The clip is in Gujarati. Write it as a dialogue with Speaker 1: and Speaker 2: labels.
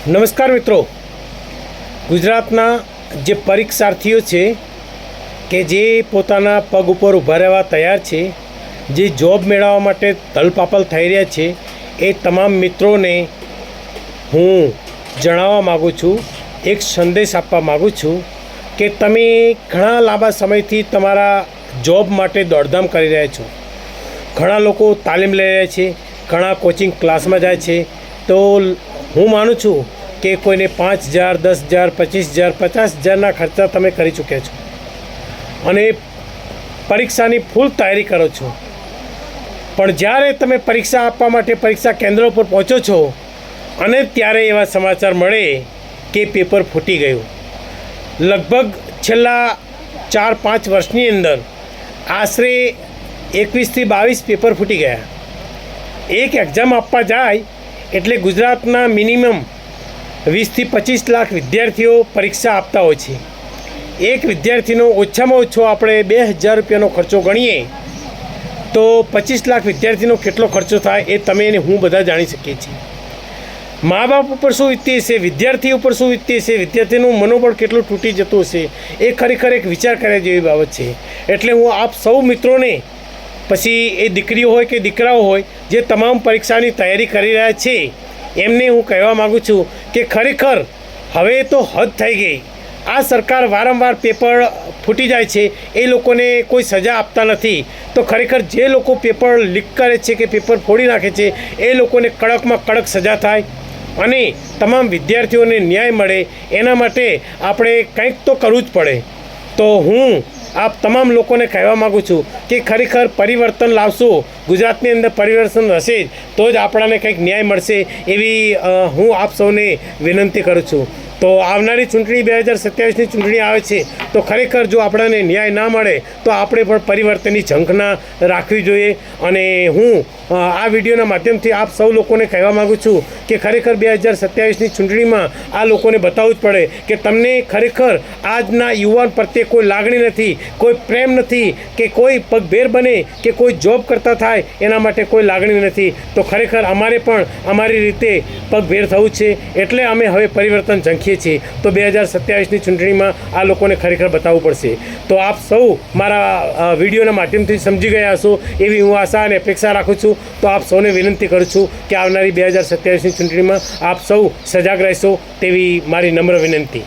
Speaker 1: નમસ્કાર મિત્રો, ગુજરાતના જે પરીક્ષાર્થીઓ છે કે જે પોતાના પગ ઉપર ઊભા રહેવા તૈયાર છે, જે જોબ મેળવવા માટે તલપાપલ થઈ રહ્યા છે, એ તમામ મિત્રોને હું જણાવવા માગું છું, એક સંદેશ આપવા માગું છું કે તમે ઘણા લાંબા સમયથી તમારા જોબ માટે દોડધામ કરી રહ્યા છો. ઘણા લોકો તાલીમ લઈ રહ્યા છે, ઘણા કોચિંગ ક્લાસમાં જાય છે. તો હું માનું છું કે કોઈને 5,000, 10,000, 25,000, 50,000ના ખર્ચા તમે કરી ચૂક્યા છો અને પરીક્ષાની ફૂલ તૈયારી કરો છો. પણ જ્યારે તમે પરીક્ષા આપવા માટે પરીક્ષા કેન્દ્ર ઉપર પહોંચો છો અને ત્યારે એવા સમાચાર મળે કે પેપર ફૂટી ગયું. લગભગ છેલ્લા 4-5 વર્ષની અંદર આશરે 21થી 22 પેપર ફૂટી ગયા. એક એક્ઝામ આપવા જાય એટલે ગુજરાતના મિનિમમ 20થી 25 લાખ વિદ્યાર્થીઓ પરીક્ષા આપતા હોય છે. એક વિદ્યાર્થીનો ઓછામાં ઓછો આપણે 2,000 રૂપિયાનો ખર્ચો ગણીએ તો 25 લાખ વિદ્યાર્થીનો કેટલો ખર્ચો થાય એ તમે અને હું બધા જાણી શકીએ છીએ. મા બાપ ઉપર શું વીતતી હશે, વિદ્યાર્થી ઉપર શું વીતતી હશે, વિદ્યાર્થીનું મનોબળ કેટલું તૂટી જતું હશે, એ ખરેખર એક વિચાર કર્યા જેવી બાબત છે. એટલે હું આપ સૌ મિત્રોને, પછી એ દીકરીઓ હોય કે દીકરાઓ હોય, જે તમામ પરીક્ષાની તૈયારી કરી રહ્યા છે, એમને હું કહેવા માગું છું કે ખરેખર હવે તો હદ થઈ ગઈ. આ સરકાર વારંવાર પેપર ફૂટી જાય છે, એ લોકોને કોઈ સજા આપતા નથી. તો ખરેખર જે લોકો પેપર લીક કરે છે કે પેપર ફોડી નાખે છે, એ લોકોને કડકમાં કડક સજા થાય અને તમામ વિદ્યાર્થીઓને ન્યાય મળે. એના માટે આપણે કંઈક તો કરવું જ પડે. તો હું આપ તમામ લોકોને કહેવા માગું છું કે ખરેખર પરિવર્તન લાવશો, ગુજરાતની અંદર પરિવર્તન હશે તો જ આપણાને કંઈક ન્યાય મળશે, એવી હું આપ સૌને વિનંતી કરું છું. તો આવનારી ચૂંટણી 2027ની ચૂંટણી આવે છે, તો ખરેખર જો આપણને ન્યાય ના મળે તો આપણે પણ પરિવર્તનની ઝંખના રાખવી જોઈએ. અને હું આ વિડીયોના માધ્યમથી આપ સૌ લોકોને કહેવા માગું છું કે ખરેખર 2027ની ચૂંટણીમાં આ લોકોને બતાવવું જ પડે કે તમને ખરેખર આજના યુવાન પ્રત્યે કોઈ લાગણી નથી, કોઈ પ્રેમ નથી, કે કોઈ પગભેર બને કે કોઈ જોબ કરતા થાય એના માટે કોઈ લાગણી નથી. તો ખરેખર અમારે પણ અમારી રીતે પગભેર થવું છે, એટલે અમે હવે પરિવર્તન ઝંખીએ છીએ. તો 2027ની ચૂંટણીમાં આ લોકોને ખરેખર બતાવવું પડશે. તો આપ સૌ મારા વિડીયોના માધ્યમથી સમજી ગયા હશો એવી હું આશા અને અપેક્ષા રાખું છું. તો આપ સૌને વિનંતી કરું છું કે આવનારી 2027ની ચૂંટણીમાં આપ સૌ સજાગ રહેશો તેવી મારી નમ્ર વિનંતી.